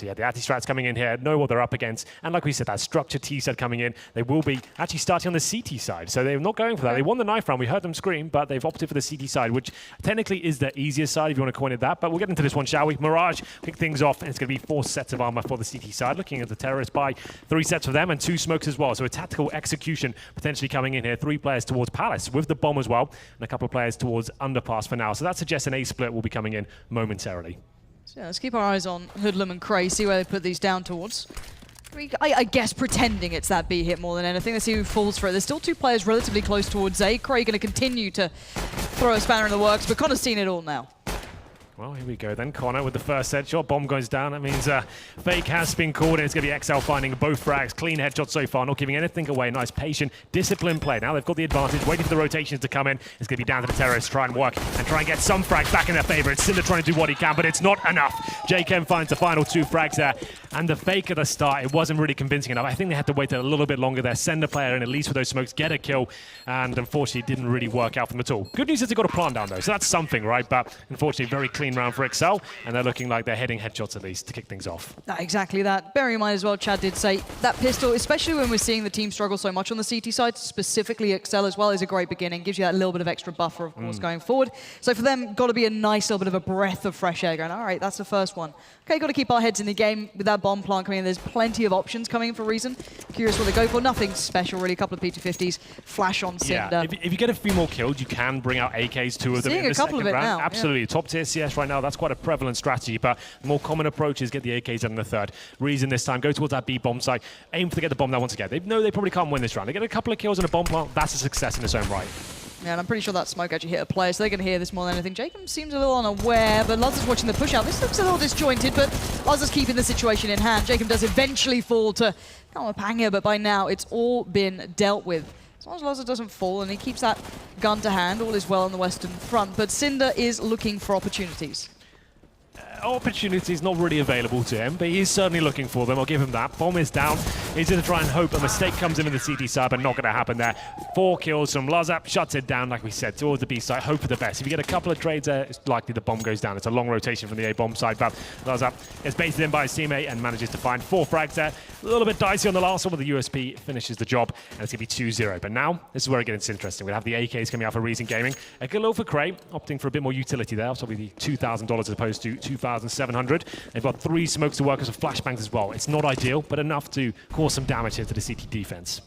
strategy. The anti-strats coming in here, know what they're up against. And like we said, that structured T set coming in, they will be actually starting on the CT side. So they're not going for that. They won the knife round. We heard them scream, but they've opted for the CT side, which technically is the easier side if you want to coin it that. But we'll get into this one, shall we? Mirage kick things off, and it's going to be 4 sets of armor for the CT side. Looking at the terrorists by 3 sets for them and 2 smokes as well. So a tactical execution potentially coming in here. 3 players towards Palace with the bomb as well, and a couple of players towards Underpass for now. So that suggests an A split will be coming in momentarily. So yeah, let's keep our eyes on Hoodlum and Cray, see where they put these down towards. I guess pretending it's that B hit more than anything. Let's see who falls for it. There's still 2 players relatively close towards A. Cray going to continue to throw a spanner in the works, but Connor's seen it all now. Well, here we go then. Connor with the first headshot. Bomb goes down. That means fake has been called, and it's going to be exceL finding both frags. Clean headshot so far, not giving anything away. Nice, patient, disciplined play. Now they've got the advantage, waiting for the rotations to come in. It's going to be down to the terrorists to try and work and try and get some frags back in their favor. It's Cinder trying to do what he can, but it's not enough. JKM finds the final 2 frags there, and the fake at the start, it wasn't really convincing enough. I think they had to wait a little bit longer there. Send a player in, at least with those smokes, get a kill, and unfortunately it didn't really work out for them at all. Good news is they got a plant down though, so that's something, right? But unfortunately, very clean round for exceL. And they're looking like they're hitting headshots at least to kick things off. Exactly that. Bearing in mind as well, Chad did say, that pistol, especially when we're seeing the team struggle so much on the CT side, specifically exceL as well, is a great beginning. Gives you that little bit of extra buffer, of course, going forward. So for them, got to be a nice little bit of a breath of fresh air going, all right, that's the first one. Okay, got to keep our heads in the game with that bomb plant coming in. There's plenty of options coming in for Reason. Curious what they go for. Nothing special, really. A couple of P250s, flash on Cinder. Yeah, if you get a few more kills, you can bring out AKs, 2 of them in the second round. Now, absolutely. Yeah. Top tier CS right now, that's quite a prevalent strategy, but the more common approach is get the AKs in the third. Reason this time, go towards that B bomb site, aim to get the bomb there once again. They know they probably can't win this round. They get a couple of kills in a bomb plant, that's a success in its own right. Yeah, and I'm pretty sure that smoke actually hit a player, so they're going to hear this more than anything. Jacob seems a little unaware, but Luz is watching the push out. This looks a little disjointed, but Luz is keeping the situation in hand. Jacob does eventually fall to a pang here, but by now it's all been dealt with. As long as Luz doesn't fall and he keeps that gun to hand, all is well on the Western Front, but Cinder is looking for opportunities. Opportunities not really available to him, but he's certainly looking for them. I'll give him that. Bomb is down. He's going to try and hope a mistake comes in the CT side, but not going to happen there. 4 kills from Lazap, shuts it down, like we said, towards the B side. Hope for the best. If you get a couple of trades there, it's likely the bomb goes down. It's a long rotation from the A bomb side, but Lazap is baited in by his teammate and manages to find 4 frags there. A little bit dicey on the last one, but the USP finishes the job, and it's going to be 2-0. But now, this is where it gets interesting. We'll have the AKs coming out for Reason Gaming. A good low for Cray, opting for a bit more utility there. So it'll be $2,000 as opposed to $2,700. They've got 3 smokes to work as flashbangs as well. It's not ideal, but enough to cause some damage here to the CT defense.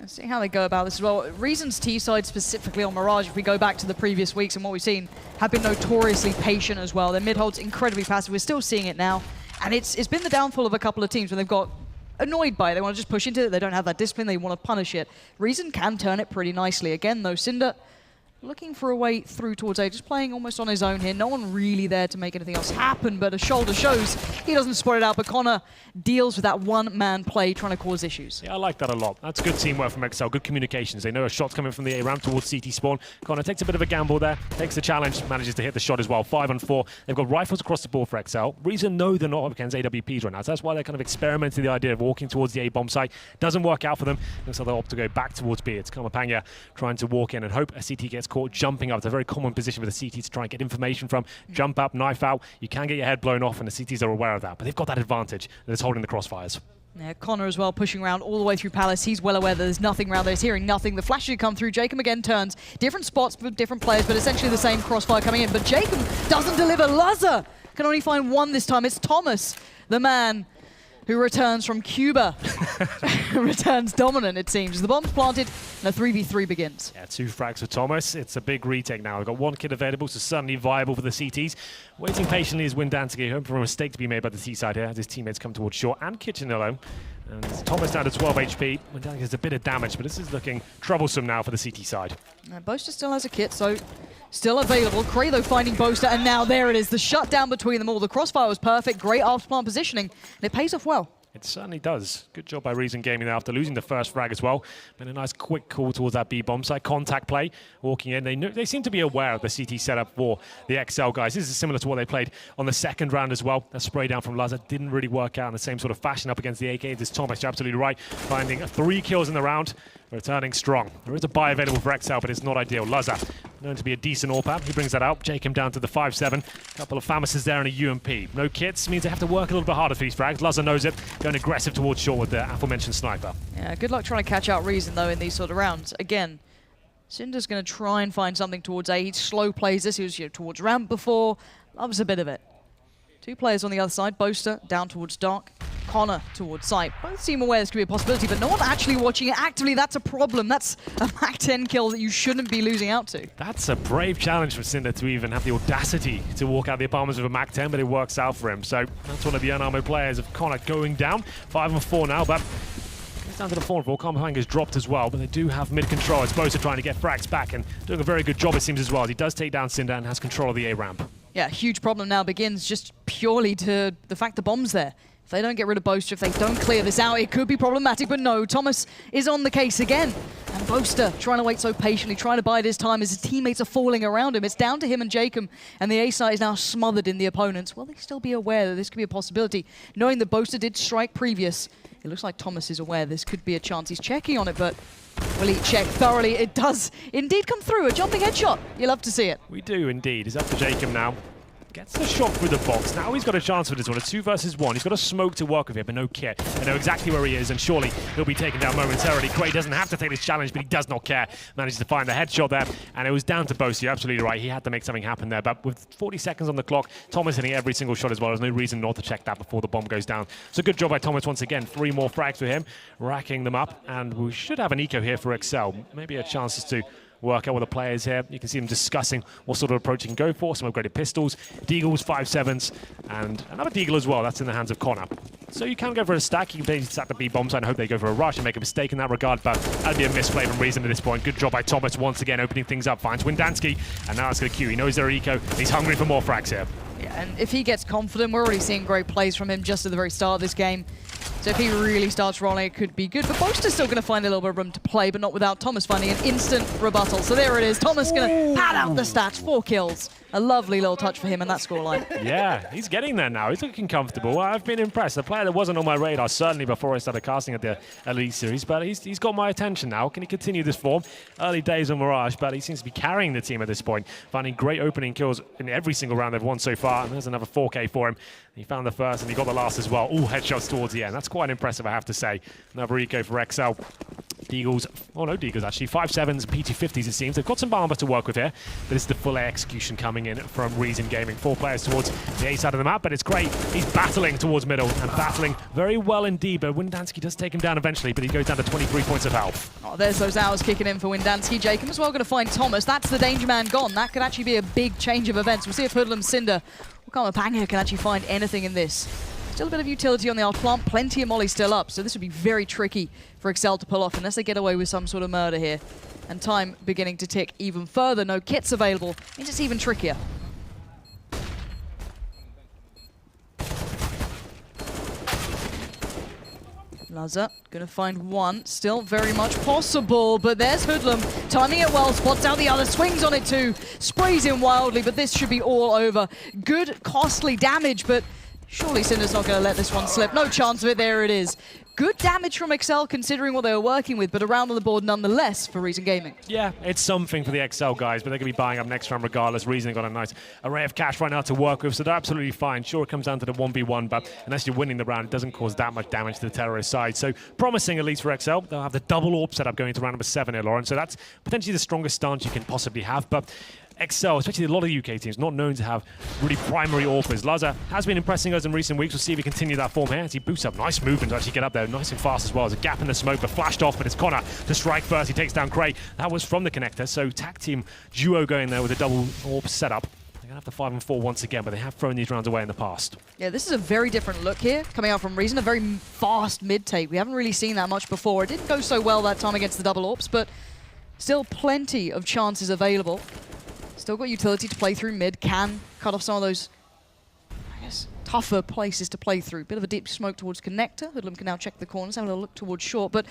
Seeing how they go about this as well. Reason's T side, specifically on Mirage, if we go back to the previous weeks and what we've seen, have been notoriously patient as well. Their mid-hold's incredibly passive. We're still seeing it now. And it's been the downfall of a couple of teams when they've got annoyed by it. They want to just push into it. They don't have that discipline. They want to punish it. Reason can turn it pretty nicely. Again, though, Cinder looking for a way through towards A, just playing almost on his own here. No one really there to make anything else happen, but a shoulder shows he doesn't spot it out, but Connor deals with that one-man play, trying to cause issues. Yeah, I like that a lot. That's good teamwork from exceL, good communications. They know a shot's coming from the A ramp towards CT spawn. Connor takes a bit of a gamble there, takes the challenge, manages to hit the shot as well. 5 on 4. They've got rifles across the board for exceL. Reason know they're not up against AWPs right now, so that's why they're kind of experimenting the idea of walking towards the A bomb site. Doesn't work out for them, and so they'll opt to go back towards B. It's Kamapanya trying to walk in and hope a CT gets caught jumping up. It's a very common position for the CT to try and get information from. Jump up, knife out. You can get your head blown off, and the CTs are aware of that. But they've got that advantage, and it's holding the crossfires. Yeah, Connor as well, pushing around all the way through Palace. He's well aware that there's nothing around there. He's hearing nothing. The flash should come through. Jacob again turns. Different spots for different players, but essentially the same crossfire coming in. But Jacob doesn't deliver. Lazar can only find one this time. It's Thomas, the man who returns from Cuba. Returns dominant, it seems. The bomb's planted, and a 3v3 begins. Yeah, 2 frags for Thomas. It's a big retake now. We've got 1 kid available, so certainly viable for the CTs. Waiting patiently is Windansky, hoping for a mistake to be made by the T side here, as his teammates come towards short, and Kitchen alone. And Thomas down to 12 HP. Windansky has a bit of damage, but this is looking troublesome now for the CT side. Boaster still has a kit, so still available. Cray, though, finding Boaster, and now there it is. The shutdown between them all. The crossfire was perfect. Great after-plant positioning, and it pays off well. It certainly does. Good job by Reason Gaming there after losing the first frag as well. Been a nice quick call towards that B bomb site. Contact play, walking in. They seem to be aware of the CT setup for the exceL guys. This is similar to what they played on the second round as well. A spray down from Lazar didn't really work out in the same sort of fashion up against the AK. This Thomas, you're absolutely right. Finding 3 kills in the round. Returning strong. There is a buy available for exceL, but it's not ideal. Lazar known to be a decent AWP. He brings that out. Jacob down to the 5-7. Couple of Famises there and a UMP. No kits means they have to work a little bit harder for these frags. Lazar knows it. Going aggressive towards short with the aforementioned sniper. Yeah, good luck trying to catch out Reason, though, in these sort of rounds. Again, Cinder's going to try and find something towards A. He slow plays this. He was towards ramp before. Loves a bit of it. 2 players on the other side. Boaster down towards Dark. Connor towards site. Both seem aware this could be a possibility, but no one actually watching it actively. That's a problem. That's a Mac-10 kill that you shouldn't be losing out to. That's a brave challenge for Cinder to even have the audacity to walk out the apartments with a Mac-10, but it works out for him. So that's one of the unarmored players of Connor going down. 5-4 now, but it's down to the 4-4. Carmahang has dropped as well, but they do have mid-control. It's Bosa trying to get frags back and doing a very good job, it seems, as well, as he does take down Cinder and has control of the A ramp. Yeah, huge problem now begins just purely to the fact the bomb's there. If they don't get rid of Boaster, if they don't clear this out, it could be problematic, but no, Thomas is on the case again. And Boaster trying to wait so patiently, trying to bide his time as his teammates are falling around him. It's down to him and Jacob, and the A site is now smothered in the opponents. Will they still be aware that this could be a possibility? Knowing that Boaster did strike previous, it looks like Thomas is aware this could be a chance. He's checking on it, but will he check thoroughly? It does indeed come through. A jumping headshot. You love to see it. We do indeed. It's up to Jacob now. Gets the shot through the box. Now he's got a chance for this one. A 2 versus 1. He's got a smoke to work with here, but no kit. They know exactly where he is, and surely he'll be taken down momentarily. Cray doesn't have to take this challenge, but he does not care. Manages to find the headshot there, and it was down to Bosa. You're absolutely right. He had to make something happen there, but with 40 seconds on the clock, Thomas hitting every single shot as well. There's no reason not to check that before the bomb goes down. So good job by Thomas once again. 3 more frags for him, racking them up, and we should have an eco here for exceL. Maybe a chance to work out with the players here. You can see them discussing what sort of approach you can go for. Some upgraded pistols, Deagles, 5.7s, and another Deagle as well. That's in the hands of Connor. So you can go for a stack. You can maybe stack the B bombs and hope they go for a rush and make a mistake in that regard, but that'd be a misplay from Reason at this point. Good job by Thomas once again, opening things up. Finds Windansky, and now it's going to queue. He knows they're eco. He's hungry for more frags here. Yeah, and if he gets confident, we're already seeing great plays from him just at the very start of this game. So if he really starts rolling, it could be good. But Boaster's still going to find a little bit of room to play, but not without Thomas finding an instant rebuttal. So there it is. Thomas going to pad out the stats. 4 kills. A lovely little touch for him in that scoreline. Yeah, he's getting there now. He's looking comfortable. I've been impressed. A player that wasn't on my radar, certainly before I started casting at the Elite Series, but he's got my attention now. Can he continue this form? Early days on Mirage, but he seems to be carrying the team at this point, finding great opening kills in every single round they've won so far. And there's another 4K for him. He found the first and he got the last as well. All headshots towards the end. That's quite impressive, I have to say. Another eco for exceL. Deagles, oh no Deagles actually, 5.7s, P250s it seems. They've got some bomber to work with here, but it's the full A execution coming in from Reason Gaming. 4 players towards the A side of the map, but it's great. He's battling towards middle and battling very well indeed, but Windansky does take him down eventually, but he goes down to 23 points of health. Oh, there's those hours kicking in for Windansky. Jacob as well going to find Thomas. That's the danger man gone. That could actually be a big change of events. We'll see if Hoodlum, Cinder, or Carmahang can actually find anything in this. Still a bit of utility on the alt plant, plenty of molly still up, so this would be very tricky for exceL to pull off unless they get away with some sort of murder here. And time beginning to tick even further. No kits available, means it's even trickier. Lazar gonna find one, still very much possible, but there's Hoodlum, timing it well, spots out the other, swings on it too, sprays in wildly, but this should be all over. Good, costly damage, but surely Cinder's not going to let this one slip. No chance of it. There it is. Good damage from exceL considering what they were working with, but around on the board nonetheless for Reason Gaming. Yeah, it's something for the exceL guys, but they're going to be buying up next round regardless. Reason got a nice array of cash right now to work with, so they're absolutely fine. Sure, it comes down to the 1v1, but unless you're winning the round, it doesn't cause that much damage to the terrorist side. So promising at least for exceL. They'll have the double AWP setup going to round number 7 here, Lauren, so that's potentially the strongest stance you can possibly have, but exceL, especially a lot of the UK teams, not known to have really primary AWPers. Lazar has been impressing us in recent weeks. We'll see if he continues that form here as he boosts up. Nice movement to actually get up there, nice and fast as well. There's a gap in the smoke, but flashed off, but it's Connor to strike first. He takes down Cray. That was from the connector, so tag team duo going there with a double AWP setup. They're going to have to 5-4 once again, but they have thrown these rounds away in the past. Yeah, this is a very different look here, coming out from Reason. A very fast mid-take. We haven't really seen that much before. It didn't go so well that time against the double AWPs, but still plenty of chances available. Still got utility to play through mid, can cut off some of those, I guess, tougher places to play through. Bit of a deep smoke towards connector. Hoodlum can now check the corners, have a look towards short, but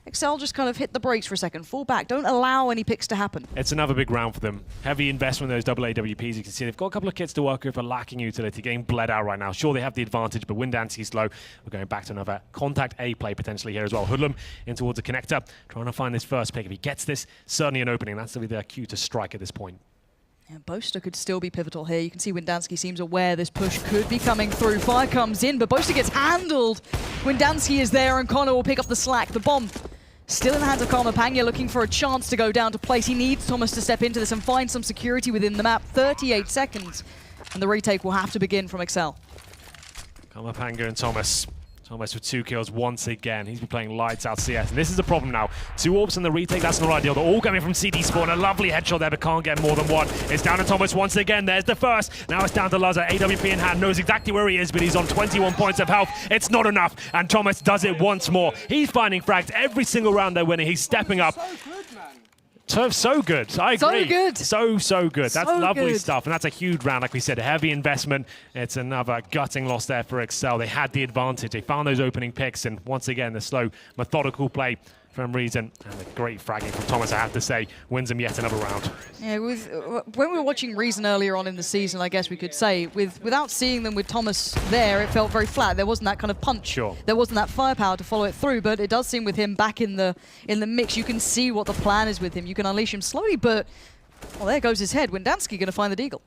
exceL just kind of hit the brakes for a second. Fall back, don't allow any picks to happen. It's another big round for them. Heavy investment in those double AWPs. You can see they've got a couple of kits to work with, but lacking utility, getting bled out right now. Sure, they have the advantage, but Windansky's low. We're going back to another contact A play potentially here as well. Hoodlum in towards the connector, trying to find this first pick. If he gets this, certainly an opening. That's going to be their cue to strike at this point. Yeah, Boaster could still be pivotal here. You can see Windansky seems aware this push could be coming through. Fire comes in, but Boaster gets handled. Windansky is there, and Connor will pick up the slack. The bomb still in the hands of Karmapanya, looking for a chance to go down to place. He needs Thomas to step into this and find some security within the map. 38 seconds, and the retake will have to begin from exceL. Karmapanya and Thomas. Thomas with 2 kills once again. He's been playing lights out CS, and this is the problem now. 2 orbs in the retake, that's not ideal. They're all coming from CD spawn. A lovely headshot there, but can't get more than one. It's down to Thomas once again. There's the first. Now it's down to Lazar. AWP in hand, knows exactly where he is, but he's on 21 points of health. It's not enough, and Thomas does it once more. He's finding frags every single round they're winning. He's stepping up. So good. I agree. So good. So good. That's So lovely good. stuff. And that's a huge round. Like we said, a heavy investment. It's another gutting loss there for exceL. They had the advantage. They found those opening picks. And once again, the slow, methodical play from Reason and the great fragging from Thomas, I have to say, wins them yet another round. Yeah, when we were watching Reason earlier on in the season, I guess we could say, without seeing them with Thomas there, it felt very flat. There wasn't that kind of punch. Sure. There wasn't that firepower to follow it through, but it does seem with him back in the mix, you can see what the plan is with him. You can unleash him slowly, but, well, there goes his head. Windansky going to find the Deagle.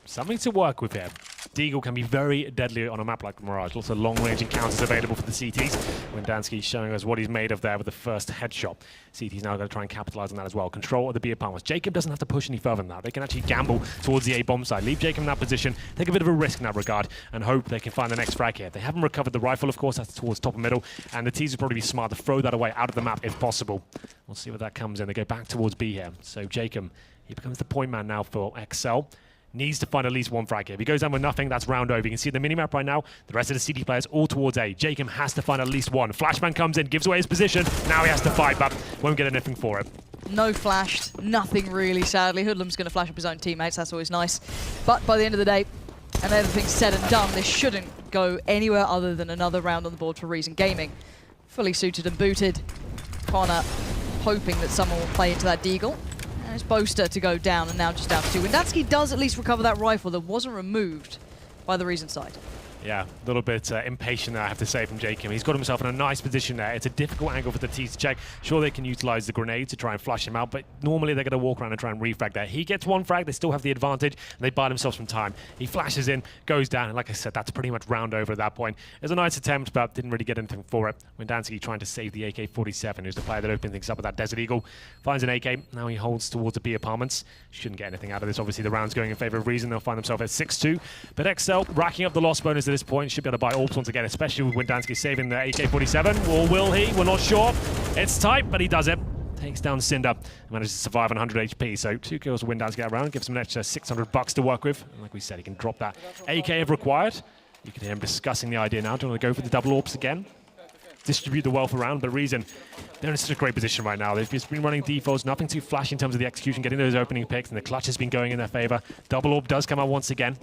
Something to work with here. Deagle can be very deadly on a map like Mirage. Lots of long-range encounters available for the CTs. Windansky showing us what he's made of there with the first headshot. CT's now going to try and capitalize on that as well. Control of the B apartments. Jacob doesn't have to push any further than that. They can actually gamble towards the A bomb side. Leave Jacob in that position, take a bit of a risk in that regard, and hope they can find the next frag here. They haven't recovered the rifle, of course, that's towards top and middle, and the T's would probably be smart to throw that away out of the map if possible. We'll see where that comes in. They go back towards B here. So Jacob, he becomes the point man now for exceL. Needs to find at least one frag here. If he goes down with nothing, that's round over. You can see the minimap right now. The rest of the CD players all towards A. Jacob has to find at least one. Flashman comes in, gives away his position. Now he has to fight, but won't get anything for it. No flashed, nothing really, sadly. Hoodlum's going to flash up his own teammates, that's always nice. But by the end of the day, and everything's said and done, this shouldn't go anywhere other than another round on the board for Reason Gaming. Fully suited and booted. Connor hoping that someone will play into that Deagle. And it's Boaster to go down, and now just down to 2. Windansky does at least recover that rifle that wasn't removed by the Reason side. Yeah, a little bit impatient there, I have to say, from Jacob. He's got himself in a nice position there. It's a difficult angle for the T to check. Sure, they can utilize the grenade to try and flush him out, but normally they're going to walk around and try and refrag there. He gets one frag, they still have the advantage, and they buy themselves some time. He flashes in, goes down, and like I said, that's pretty much round over at that point. It was a nice attempt, but didn't really get anything for it. Windansky trying to save the AK-47, who's the player that opened things up with that Desert Eagle. Finds an AK, now he holds towards the B apartments. Shouldn't get anything out of this. Obviously, the round's going in favor of Reason. They'll find themselves at 6-2. But exceL, racking up the loss bonus at this point, should be able to buy orbs once again, especially with Windansky saving the AK-47. Or will he? We're not sure. It's tight, but he does it. Takes down Cinder and manages to survive on 100 HP. So 2 kills for Windansky that round. Gives him an extra $600 to work with. And like we said, he can drop that AK if required. You can hear him discussing the idea now. Do you want to go for the double orbs again? Distribute the wealth around, but Reason, they're in such a great position right now. They've just been running defaults, nothing too flashy in terms of the execution, getting those opening picks, and the clutch has been going in their favor. Double orb does come out once again.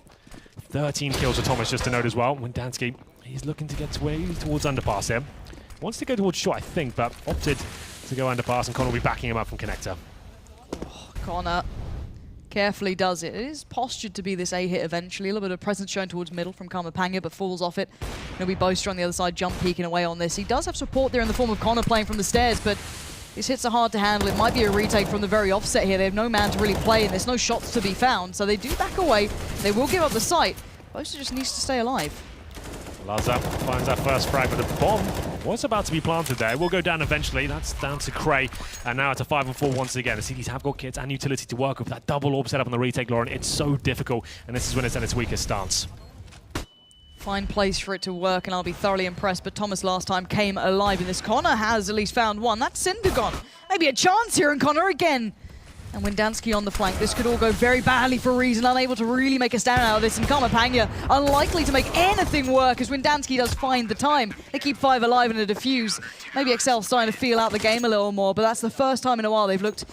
13 kills for Thomas, just to note as well. Windansky, he's looking to get towards underpass here. Wants to go towards short, I think, but opted to go underpass, and Connor will be backing him up from connector. Oh, Connor carefully does it. It is postured to be this A hit eventually. A little bit of presence shown towards middle from Karmapanya, but falls off it. It'll be Boaster on the other side, jump peeking away on this. He does have support there in the form of Connor playing from the stairs, but these hits are hard to handle. It might be a retake from the very offset here. They have no man to really play, and there's no shots to be found, so they do back away. They will give up the site. Boaster just needs to stay alive. Lazar finds that first frag, but the bomb was about to be planted there. It will go down eventually. That's down to Cray. And now it's a 5-4 once again. The CDs have got kits and utility to work with. That double orb setup on the retake, Lauren, it's so difficult. And this is when it's at its weakest stance. Fine place for it to work, and I'll be thoroughly impressed. But Thomas last time came alive in this. Connor has at least found one. That's Cinder gone. Maybe a chance here, and Connor again. And Windansky on the flank. This could all go very badly for Reason, unable to really make a stand out of this. And Karmapanya unlikely to make anything work as Windansky does find the time. They keep 5 alive in a defuse. Maybe exceL starting to feel out the game a little more, but that's the first time in a while they've looked,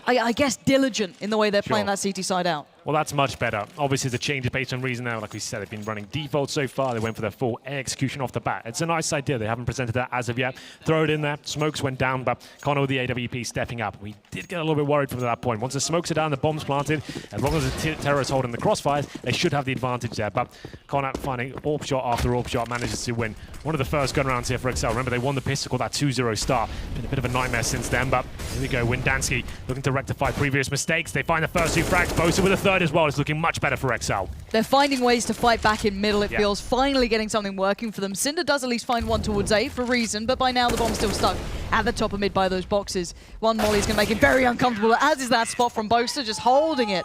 I guess, diligent in the way they're playing that CT side out. Well, that's much better. Obviously, the change is based on Reason now. Like we said, they've been running default so far. They went for their full air execution off the bat. It's a nice idea. They haven't presented that as of yet. Throw it in there. Smokes went down, but Connor with the AWP stepping up. We did get a little bit worried from that point. Once the smokes are down, the bomb's planted. As long as the terrorists holding the crossfires, they should have the advantage there. But Connor finding orb shot after orb shot manages to win one of the first gun rounds here for exceL. Remember, they won the pistol, that 2-0 start. Been a bit of a nightmare since then, but here we go. Windansky looking to rectify previous mistakes. They find the first 2 frags. Boaster with a third side as well is looking much better for exceL. They're finding ways to fight back in middle, it Yeah. feels. Finally getting something working for them. Cinder does at least find one towards A for reason, but by now the bomb's still stuck at the top of mid by those boxes. One molly's going to make it very uncomfortable, as is that spot from Boaster, just holding it.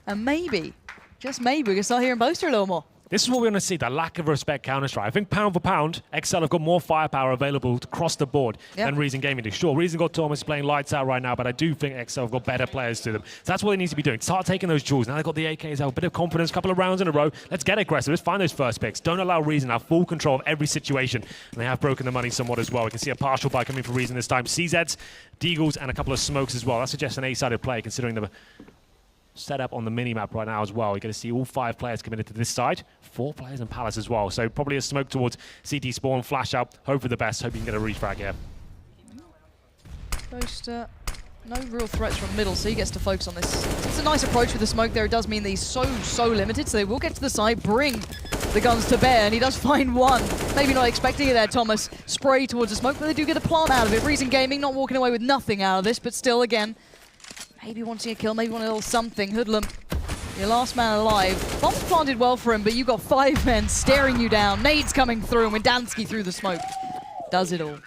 And maybe, just maybe, we can start hearing Boaster a little more. This is what we're going to see, the lack of respect Counter-Strike. I think pound for pound, exceL have got more firepower available across the board than Reason Gaming do. Sure, Reason got Thomas playing lights out right now, but I do think exceL have got better players to them. So that's what they need to be doing. Start taking those jewels. Now they've got the AKs out, a bit of confidence, a couple of rounds in a row. Let's get aggressive. Let's find those first picks. Don't allow Reason to have full control of every situation. And they have broken the money somewhat as well. We can see a partial buy coming for Reason this time. CZs, Deagles, and a couple of smokes as well. That suggests an A-sided play, considering the setup on the mini-map right now as well. You're going to see all 5 players committed to this side, 4 players in Palace as well. So probably a smoke towards CT spawn, flash out, hope for the best, hope you can get a refrag here. Boaster, no real threats from middle, so he gets to focus on this. It's a nice approach with the smoke there. It does mean that he's so limited, so they will get to the side, bring the guns to bear, and he does find one. Maybe not expecting it there, Thomas. Spray towards the smoke, but they do get a plant out of it. Reason Gaming not walking away with nothing out of this, but still, again, maybe wanting a kill, maybe wanting a little something. Hoodlum, your last man alive. Bomb's planted well for him, but you've got 5 men staring you down. Nades coming through, and Windansky through the smoke does it all.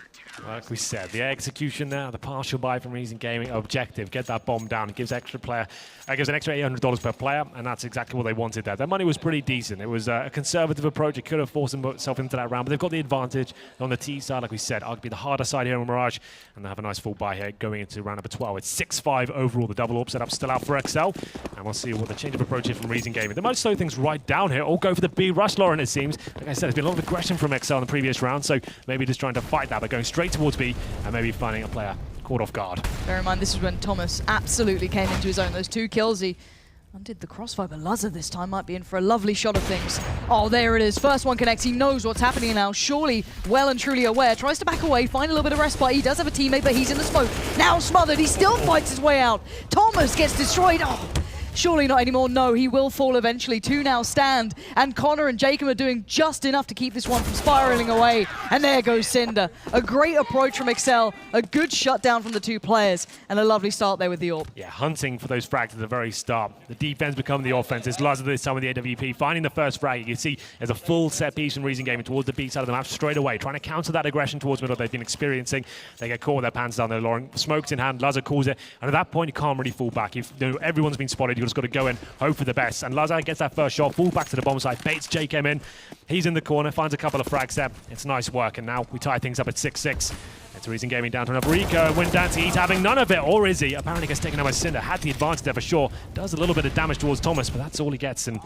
Like we said, the execution now, the partial buy from Reason Gaming, objective, get that bomb down. It gives an extra $800 per player, and that's exactly what they wanted there. Their money was pretty decent. It was a conservative approach. It could have forced themselves into that round, but they've got the advantage on the T side, like we said. Arguably the harder side here on Mirage, and they have a nice full buy here going into round number 12. It's 6-5 overall. The double AWP setup still out for exceL, and we'll see what the change of approach is from Reason Gaming. They might slow things right down here, or go for the B rush, Lauren, it seems. Like I said, there's been a lot of aggression from exceL in the previous round, so maybe just trying to fight that, but going straight towards B, and maybe finding a player caught off guard. Bear in mind, this is when Thomas absolutely came into his own. Those 2 kills, he undid the crossfire, but Lazar this time might be in for a lovely shot of things. Oh, there it is. First one connects. He knows what's happening now. Surely well and truly aware. Tries to back away, find a little bit of respite. He does have a teammate, but he's in the smoke. Now smothered. He still fights his way out. Thomas gets destroyed. Oh, surely not anymore. No, he will fall eventually. 2 now stand, and Connor and Jacob are doing just enough to keep this one from spiraling away. And there goes Cinder. A great approach from exceL, a good shutdown from the 2 players, and a lovely start there with the AWP. Yeah, hunting for those frags at the very start. The defense becoming the offense. It's Lazar this time with the AWP, finding the first frag. You can see there's a full set piece from Reason Gaming towards the B side of the map straight away, trying to counter that aggression towards middle they've been experiencing. They get caught with their pants down there, Lauren. Smokes in hand, Lazar calls it, and at that point, you can't really fall back. Everyone's been spotted, you've just got to go in, hope for the best. And Lazar gets that first shot, fall back to the bomb side, baits JKM in. He's in the corner, finds a couple of frags there. It's nice work, and now we tie things up at 6-6. It's Reason Gaming down to another Rico, and Windansky, he's having none of it, or is he? Apparently gets taken out by Cinder, had the advantage there for sure. Does a little bit of damage towards Thomas, but that's all he gets, and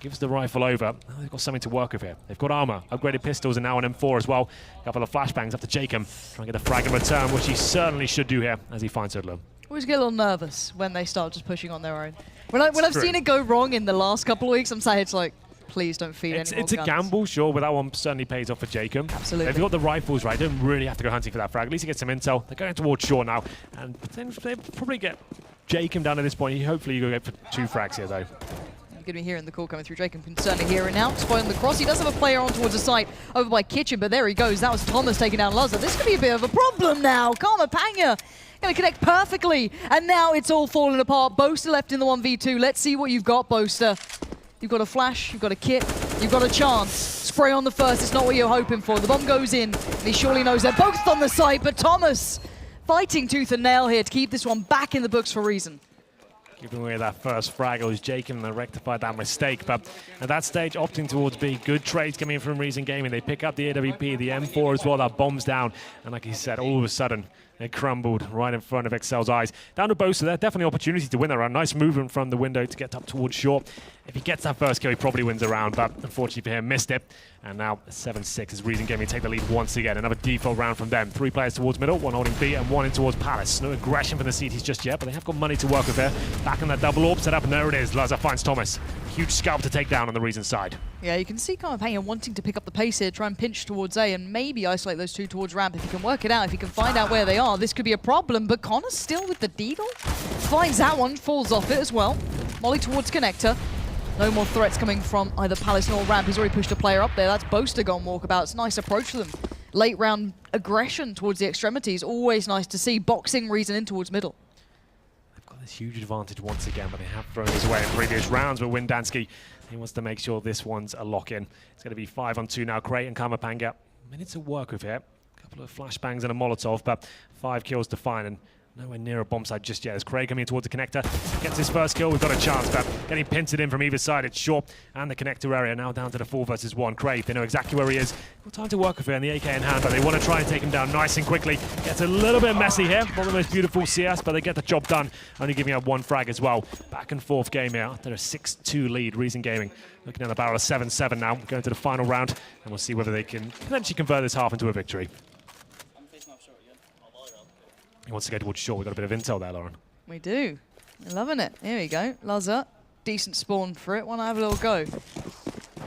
gives the rifle over. Oh, they've got something to work with here. They've got armor, upgraded pistols, and now an M4 as well. A couple of flashbangs up to Jacob, trying to get the frag in return, which he certainly should do here as he finds Hoodlum. Always get a little nervous when they start just pushing on their own. When I've seen it go wrong in the last couple of weeks, I'm saying it's like, please don't feed any more It's a guns. gamble, sure, but that one certainly pays off for Jacob. Absolutely. They've got the rifles right. They don't really have to go hunting for that frag. At least he gets some intel. They're going towards shore now, and then they probably get Jacob down at this point. Hopefully you go get for 2 frags here, though. You're going to be hearing the call coming through. Jacob can certainly hear it now. Spoiling the cross. He does have a player on towards the site over by Kitchen, but there he goes. That was Thomas taking down Lazar. This could be a bit of a problem now. Karma Panga going to connect perfectly, and now it's all falling apart. Boaster left in the 1v2. Let's see what you've got, Boaster. You've got a flash, you've got a kit, you've got a chance. Spray on the first, it's not what you're hoping for. The bomb goes in, and he surely knows they're both on the site, but Thomas fighting tooth and nail here to keep this one back in the books for Reason. Giving away that first frag, it was Jacob, and they rectified that mistake. But at that stage, opting towards B. Good trades coming in from Reason Gaming. They pick up the AWP, the M4 as well, that bombs down. And like he said, all of a sudden, it crumbled right in front of exceL's eyes. Down to Boaster there, definitely opportunity to win that round. Nice movement from the window to get up towards shore. If he gets that first kill, he probably wins the round, but unfortunately for him, missed it. And now 7-6 as Reason Gaming take the lead once again. Another default round from them. 3 players towards middle, 1 holding B and 1 in towards Palace. No aggression from the CTs just yet, but they have got money to work with here. Back in that double AWP set up, and there it is. Lazar finds Thomas. Huge scalp to take down on the Reason side. Yeah, you can see Karma Panga wanting to pick up the pace here, try and pinch towards A, and maybe isolate those 2 towards ramp. If he can work it out, if he can find out where they are, this could be a problem, but Connor's still with the Deagle. Finds that one, falls off it as well. Molly towards connector. No more threats coming from either Palace nor ramp. He's already pushed a player up there. That's Boaster gone walkabout. It's a nice approach for them. Late round aggression towards the extremities. Always nice to see. Boxing Reason in towards middle. That's a huge advantage once again, but they have thrown this away in previous rounds. But Windansky, he wants to make sure this one's a lock-in. It's going to be 5-on-2 now. Crate and Kamapanga, minutes of work with here. A couple of flashbangs and a Molotov, but 5 kills to find, and nowhere near a bomb site just yet. As Craig coming in towards the connector, gets his first kill, we've got a chance, but getting pincered in from either side. It's short, and the connector area now down to the 4 versus 1. Craig, they know exactly where he is. Got time to work with here, and the AK in hand, but they want to try and take him down nice and quickly. Gets a little bit messy here, not the most beautiful CS, but they get the job done, only giving up 1 frag as well. Back and forth game here. They're a 6-2 lead. Reason Gaming looking at the barrel of 7-7 now, going to the final round, and we'll see whether they can potentially convert this half into a victory. He wants to go towards short. We've got a bit of intel there, Lauren. We do. We're loving it. Here we go. Lazar, decent spawn for it. Want to have a little go.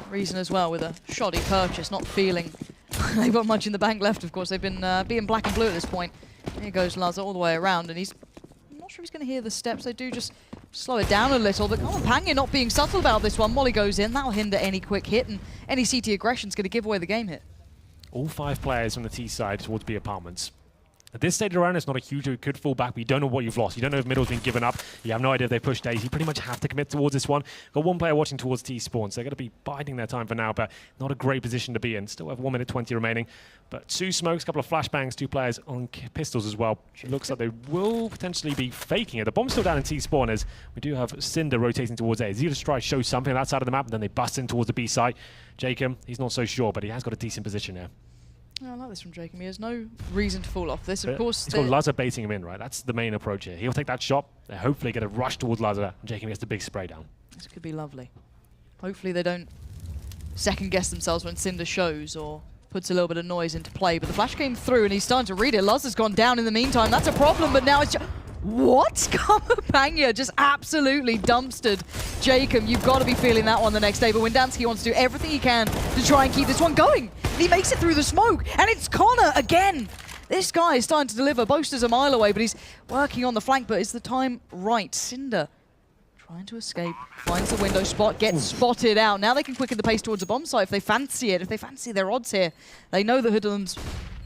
Reason as well with a shoddy purchase, not feeling they've got much in the bank left, of course. They've been being black and blue at this point. Here goes Lazar all the way around, and he's I'm not sure he's going to hear the steps. They do just slow it down a little, but Panga not being subtle about this one. Molly goes in. That'll hinder any quick hit, and any CT aggression is going to give away the game hit. All 5 players from the T side towards B apartments. At this stage around, it's not a huge, you could fall back, but you don't know what you've lost. You don't know if middle's been given up. You have no idea if they pushed A's. You pretty much have to commit towards this one. Got 1 player watching towards T spawn, so they're going to be biding their time for now, but not a great position to be in. Still have 1 minute 20 remaining. But 2 smokes, a couple of flashbangs, 2 players on pistols as well. It looks like they will potentially be faking it. The bomb's still down in T spawn as we do have Cinder rotating towards A. Zealous try to show something on that side of the map, and then they bust in towards the B site. Jacob, he's not so sure, but he has got a decent position here. I like this from Jacob. He has no reason to fall off this. Of course, it's got Lazar baiting him in, right? That's the main approach here. He'll take that shot. They hopefully get a rush towards Lazar, and Jacob gets the big spray down. This could be lovely. Hopefully they don't second guess themselves when Cinder shows or puts a little bit of noise into play. But the flash came through, and he's starting to read it. Lazar's gone down in the meantime. That's a problem, but now it's just... What? Kamapanga just absolutely dumpstered Jacob. You've got to be feeling that one the next day. But Windansky wants to do everything he can to try and keep this one going. And he makes it through the smoke. And it's Connor again. This guy is starting to deliver. Boaster's a mile away, but he's working on the flank. But is the time right? Cinder trying to escape. Finds the window spot. Gets spotted out. Now they can quicken the pace towards the bomb site if they fancy it. If they fancy their odds here. They know the Hoodlums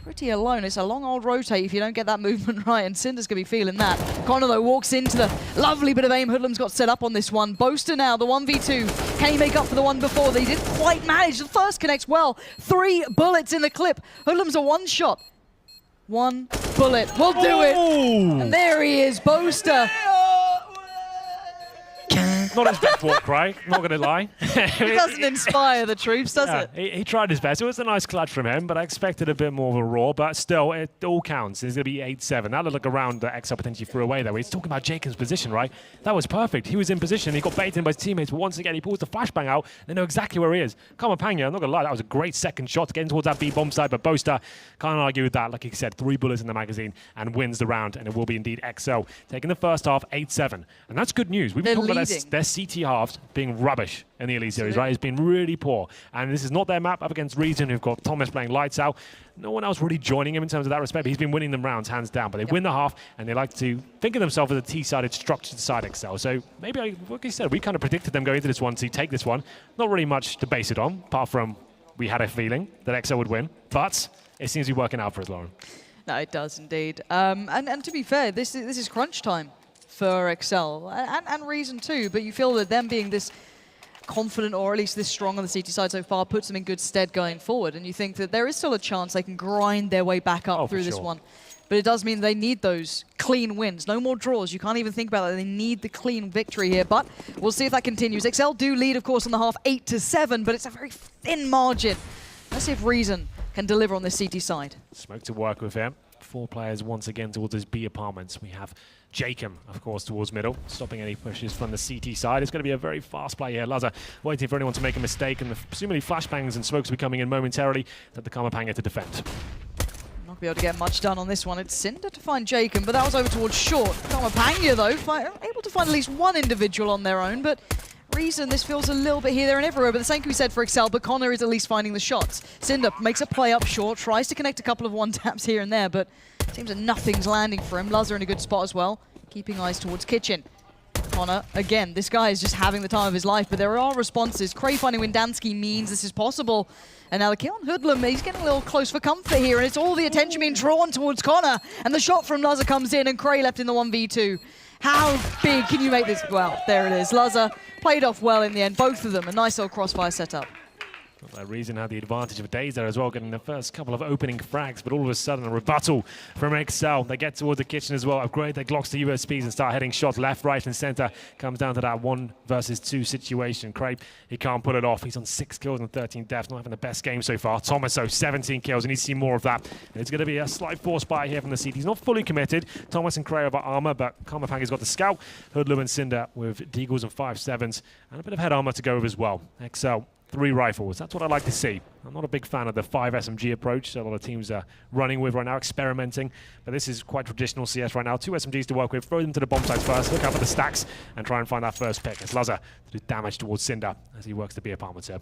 pretty alone. It's a long old rotate if you don't get that movement right, and Cinder's going to be feeling that. Connor, though, walks into the lovely bit of aim Hoodlum's got set up on this one. Boaster now, the 1v2. Can he make up for the one before? They didn't quite manage. The first connects well. 3 bullets in the clip. Hoodlum's a 1-shot. 1 bullet will do it. And there he is, Boaster. Not his best walk, right? Not going to lie. It doesn't inspire the troops, does it? He tried his best. It was a nice clutch from him, but I expected a bit more of a roar. But still, it all counts. It's going to be 8-7. That look around that exceL potentially threw away, though. He's talking about Jacob's position, right? That was perfect. He was in position. He got baited in by his teammates. But once again, he pulls the flashbang out. They know exactly where he is. Kamapanga, I'm not going to lie, that was a great second shot to get in towards that B bomb side. But Boaster can't argue with that. Like he said, 3 bullets in the magazine and wins the round. And it will be indeed exceL taking the first half 8-7. And that's good news. We've been talking about their CT halves being rubbish in the Elite Series, right? It's been really poor. And this is not their map up against Reason, who've got Thomas playing lights out. No one else really joining him in terms of that respect, but he's been winning them rounds, hands down. But they win the half, and they like to think of themselves as a T-sided, structured side exceL. So maybe, like I said, we kind of predicted them going into this one to take this one. Not really much to base it on, apart from we had a feeling that exceL would win. But it seems to be working out for us, Lauren. No, it does indeed. And to be fair, this is crunch time for exceL, and Reason too, but you feel that them being this confident, or at least this strong on the CT side so far, puts them in good stead going forward, and you think that there is still a chance they can grind their way back up through this one. But it does mean they need those clean wins. No more draws. You can't even think about that. They need the clean victory here, but we'll see if that continues. exceL do lead, of course, on the half 8-7, but it's a very thin margin. Let's see if Reason can deliver on this CT side. Smoke to work with him. 4 players once again towards his B apartments. We have Jacob, of course, towards middle, stopping any pushes from the CT side. It's going to be a very fast play here. Lazar waiting for anyone to make a mistake, and presumably flashbangs and smokes will be coming in momentarily that the Kamapanga to defend. Not going to be able to get much done on this one. It's Cinder to find Jacob, but that was over towards short. Kamapanga, though, able to find at least 1 individual on their own, but Reason, this feels a little bit here, there, and everywhere, but the same can be said for exceL, but Connor is at least finding the shots. Cinder makes a play up short, tries to connect a couple of 1-taps here and there, but seems that nothing's landing for him. Lazar in a good spot as well, keeping eyes towards Kitchen. Connor, again, this guy is just having the time of his life, but there are responses. Cray finding Windansky means this is possible. And now the kill on Hoodlum, he's getting a little close for comfort here, and it's all the attention being drawn towards Connor. And the shot from Lazar comes in, and Cray left in the 1v2. How big can you make this? Well, there it is. Lazza played off well in the end. Both of them, a nice little crossfire setup. That reason had the advantage of days there as well, getting the first couple of opening frags, but all of a sudden a rebuttal from exceL. They get towards the kitchen as well, upgrade their Glocks to USBs and start heading shots left, right, and center. Comes down to that 1 versus 2 situation. Craig, he can't pull it off. He's on 6 kills and 13 deaths, not having the best game so far. Thomas, 17 kills. We need to see more of that. And it's going to be a slight force buy here from the CT. He's not fully committed. Thomas and Cray have armor, but Karmapanga's got the scout. Hoodlum and Cinder with Deagles and 5.7s, and a bit of head armor to go with as well. exceL. 3 rifles. That's what I like to see. I'm not a big fan of the 5 SMG approach a lot of teams are running with right now, experimenting. But this is quite traditional CS right now. 2 SMGs to work with. Throw them to the bomb sites first. Look out for the stacks and try and find that first pick. It's Lazza to do damage towards Cinder as he works the B apartment here.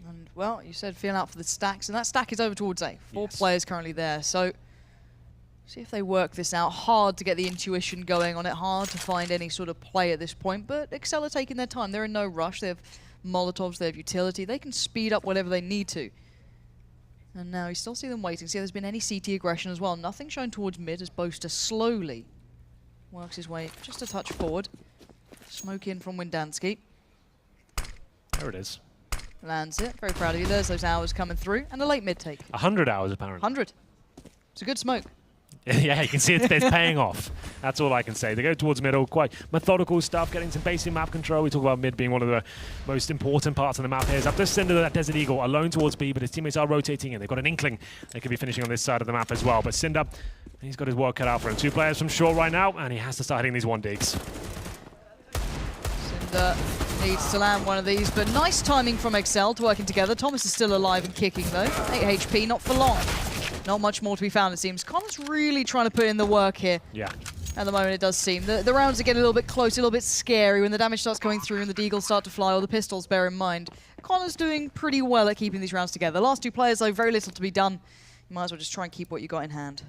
And, well, you said feeling out for the stacks, and that stack is over towards A. 4 players currently there. So see if they work this out. Hard to get the intuition going on it. Hard to find any sort of play at this point. But exceL are taking their time. They're in no rush. They have Molotovs, they have utility. They can speed up whatever they need to. And now you still see them waiting. See if there's been any CT aggression as well. Nothing shown towards mid as Boaster slowly works his way just a touch forward. Smoke in from Windansky. There it is. Lands it. Very proud of you. There's those hours coming through. And a late mid take. 100 hours apparently. 100. It's a good smoke. Yeah, you can see it's paying off. That's all I can say. They go towards middle, quite methodical stuff, getting some basic map control. We talk about mid being one of the most important parts of the map here. He's up to Cinder, that Desert Eagle, alone towards B, but his teammates are rotating in. They've got an inkling they could be finishing on this side of the map as well. But Cinder, he's got his work cut out for him. 2 players from short right now, and he has to start hitting these 1 digs. Cinder needs to land one of these, but nice timing from exceL to working together. Thomas is still alive and kicking though. 8 HP, not for long. Not much more to be found, it seems. Connor's really trying to put in the work here. Yeah. At the moment, it does seem. The rounds are getting a little bit close, a little bit scary when the damage starts coming through and the deagles start to fly, or the pistols, bear in mind. Connor's doing pretty well at keeping these rounds together. The last 2 players, though, very little to be done. You might as well just try and keep what you got in hand.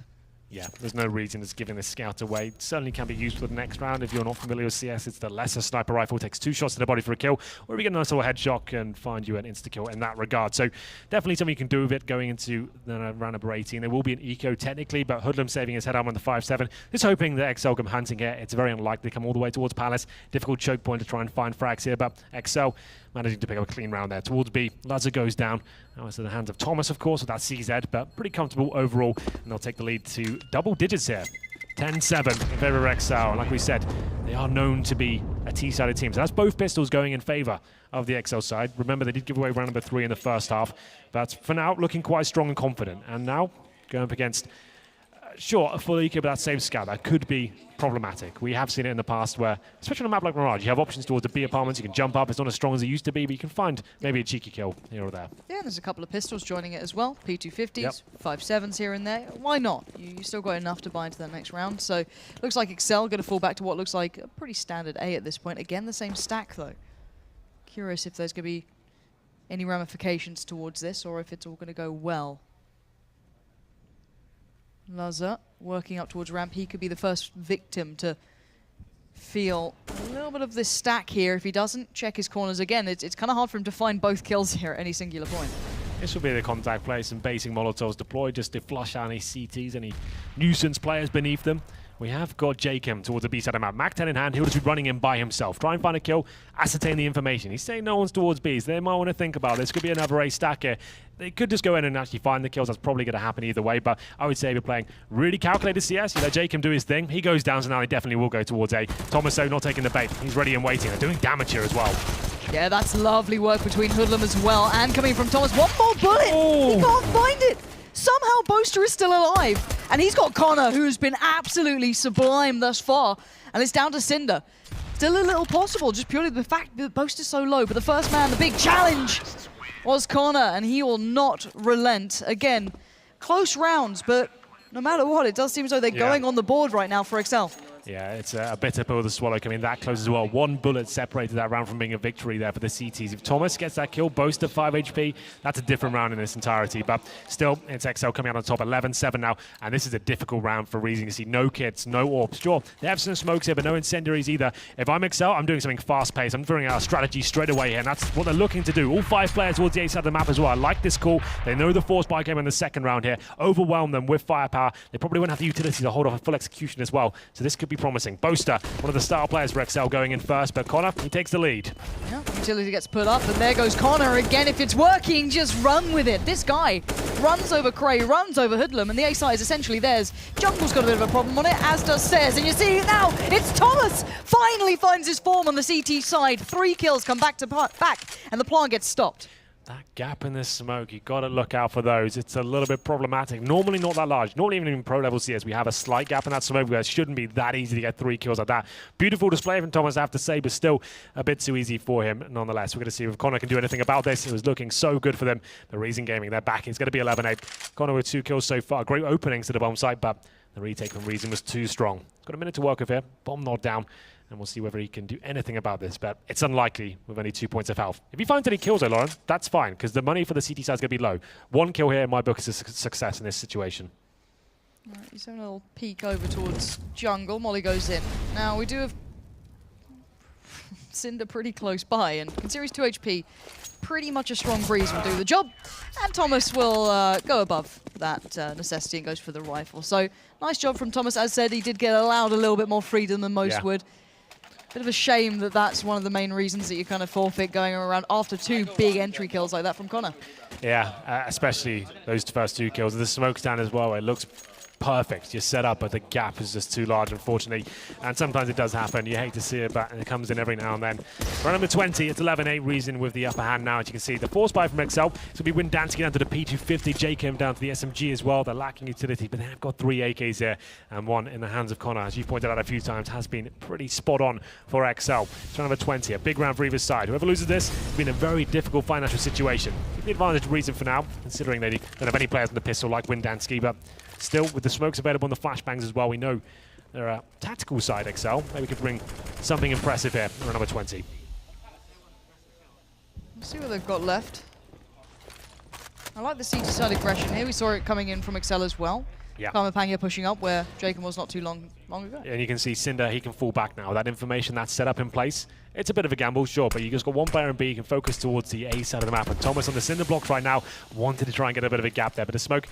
Yeah, there's no reason it's giving this scout away. It certainly can be used for the next round. If you're not familiar with CS, it's the lesser sniper rifle. Takes 2 shots to the body for a kill, or if you get a nice little headshot and find you an insta-kill in that regard. So definitely something you can do with it going into the round number 18. There will be an eco technically, but Hoodlum saving his head arm on the 5.7. Just hoping that exceL come hunting here. It's very unlikely to come all the way towards Palace. Difficult choke point to try and find frags here, but exceL managing to pick up a clean round there. Towards B, Lazza goes down. Now it's in the hands of Thomas, of course, with that CZ, but pretty comfortable overall, and they'll take the lead to double digits here. 10-7 in favor of exceL, and like we said, they are known to be a T-sided team. So that's both pistols going in favor of the exceL side. Remember, they did give away round number 3 in the first half, but for now, looking quite strong and confident. And now, going up against, sure, a full eco, but that same scout, that could be problematic. We have seen it in the past where, especially on a map like Mirage, you have options towards the B apartments, you can jump up, it's not as strong as it used to be, but you can find maybe a cheeky kill here or there. Yeah, there's a couple of pistols joining it as well. P250s, 5.7s here and there. Why not? You still got enough to buy into that next round. So looks like exceL going to fall back to what looks like a pretty standard A at this point. Again, the same stack though. Curious if there's going to be any ramifications towards this or if it's all going to go well. Lazza working up towards ramp. He could be the first victim to feel a little bit of this stack here. If he doesn't check his corners again, it's kind of hard for him to find both kills here at any singular point. This will be the contact play, some basic Molotovs deployed just to flush out any CTs, any nuisance players beneath them. We have got Jacob towards the B side of the map. Mac 10 in hand, he'll just be running in by himself. Try and find a kill, ascertain the information. He's saying no one's towards B, so they might want to think about this. Could be another A stack here. They could just go in and actually find the kills. That's probably going to happen either way, but I would say if you're playing really calculated CS, you let Jacob do his thing. He goes down, so now he definitely will go towards A. Thomas, though, not taking the bait. He's ready and waiting. They're doing damage here as well. Yeah, that's lovely work between Hoodlum as well, and coming from Thomas. One more bullet! Oh. He can't find it! Somehow Boaster is still alive, and he's got Connor, who's been absolutely sublime thus far, and it's down to Cinder. Still a little possible, just purely the fact that Boaster's so low, but the first man, the big challenge, was Connor, and he will not relent. Again, close rounds, but no matter what, it does seem as though they're going on the board right now for exceL. Yeah, it's a bitter pill to swallow coming that close as well. 1 bullet separated that round from being a victory there for the CTs. If Thomas gets that kill, Boaster 5 HP, that's a different round in its entirety. But still, it's exceL coming out on top, 11-7 now. And this is a difficult round for reason. You see no kits, no orbs. Sure, they have some smokes here, but no incendiaries either. If I'm exceL, I'm doing something fast-paced. I'm throwing out a strategy straight away here, and that's what they're looking to do. All 5 players towards the A side of the map as well. I like this call. They know the force buy came in the second round here. Overwhelm them with firepower. They probably won't have the utility to hold off a full execution as well. So this could be be promising. Boaster, one of the star players for exceL, going in first, but Connor, he takes the lead. Yeah, utility gets put up, and there goes Connor again. If it's working, just run with it. This guy runs over Cray, runs over Hoodlum, and the A side is essentially theirs. Jungle's got a bit of a problem on it, as does Stairs, and you see it now. It's Thomas finally finds his form on the CT side. 3 kills come back to back, and the plant gets stopped. That gap in this smoke, you got to look out for those. It's a little bit problematic. Normally not that large. Normally even in pro level CS, we have a slight gap in that smoke where it shouldn't be that easy to get 3 kills like that. Beautiful display from Thomas, I have to say, but still a bit too easy for him nonetheless. We're going to see if Connor can do anything about this. It was looking so good for them. The Reason Gaming, they're back. It's going to be 11-8. Connor with 2 kills so far. Great openings to the bomb site, but the retake from Reason was too strong. Got a minute to work with here. Bomb not down. And we'll see whether he can do anything about this, but it's unlikely with only 2 points of health. If he finds any kills though, Lauren, that's fine, because the money for the CT side is going to be low. 1 kill here in my book is a success in this situation. All right, he's having a little peek over towards jungle. Molly goes in. Now, we do have Cinder pretty close by, and in Series 2 HP, pretty much a strong breeze will do the job. And Thomas will go above that necessity and goes for the rifle. So, nice job from Thomas. As said, he did get allowed a little bit more freedom than most would. Bit of a shame that that's one of the main reasons that you kind of forfeit going around after 2 big entry kills like that from Connor. Yeah, especially those first 2 kills. The smoke's down as well. It looks perfect. You're set up, but the gap is just too large, unfortunately. And sometimes it does happen. You hate to see it, but it comes in every now and then. Round number 20, it's 11-8 Reason with the upper hand now, as you can see. The force buy from exceL. It's going to be Windansky down to the P250, JKM down to the SMG as well. They're lacking utility, but they have got 3 AKs here, and 1 in the hands of Connor, as you've pointed out a few times, has been pretty spot on for exceL. It's round number 20, a big round for either side. Whoever loses this will be in a very difficult financial situation. Give the advantage of Reason for now, considering they don't have any players in the pistol like Windansky, but still, with the smokes available on the flashbangs as well, we know they're a tactical side exceL. Maybe we could bring something impressive here for number 20. Let's see what they've got left. I like the CT side aggression here. We saw it coming in from exceL as well. Yeah. Karmapanya pushing up where Jacob was not too long ago. And you can see Cinder, he can fall back now. That information that's set up in place, it's a bit of a gamble, sure, but you just got 1 player in B, you can focus towards the A side of the map. And Thomas on the Cinder blocks right now wanted to try and get a bit of a gap there, but the smoke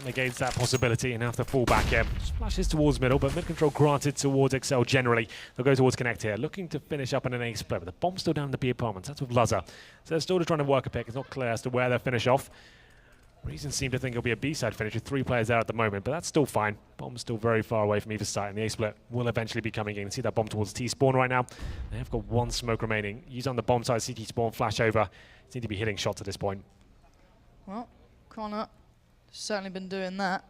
negates that possibility and have to fall back here. Splashes towards middle, but mid control granted towards exceL generally. They'll go towards Connect here, looking to finish up in an A split, but the bomb's still down in the B apartments. That's with Luzza. So they're still trying to work a pick. It's not clear as to where they'll finish off. Reason seem to think it'll be a B-side finish with 3 players there at the moment, but that's still fine. Bomb's still very far away from either side, and the A-split will eventually be coming in. See that bomb towards T-spawn right now? They have got 1 smoke remaining. Use on the bomb side, CT spawn, flash over. Seem to be hitting shots at this point. Well, Connor certainly been doing that.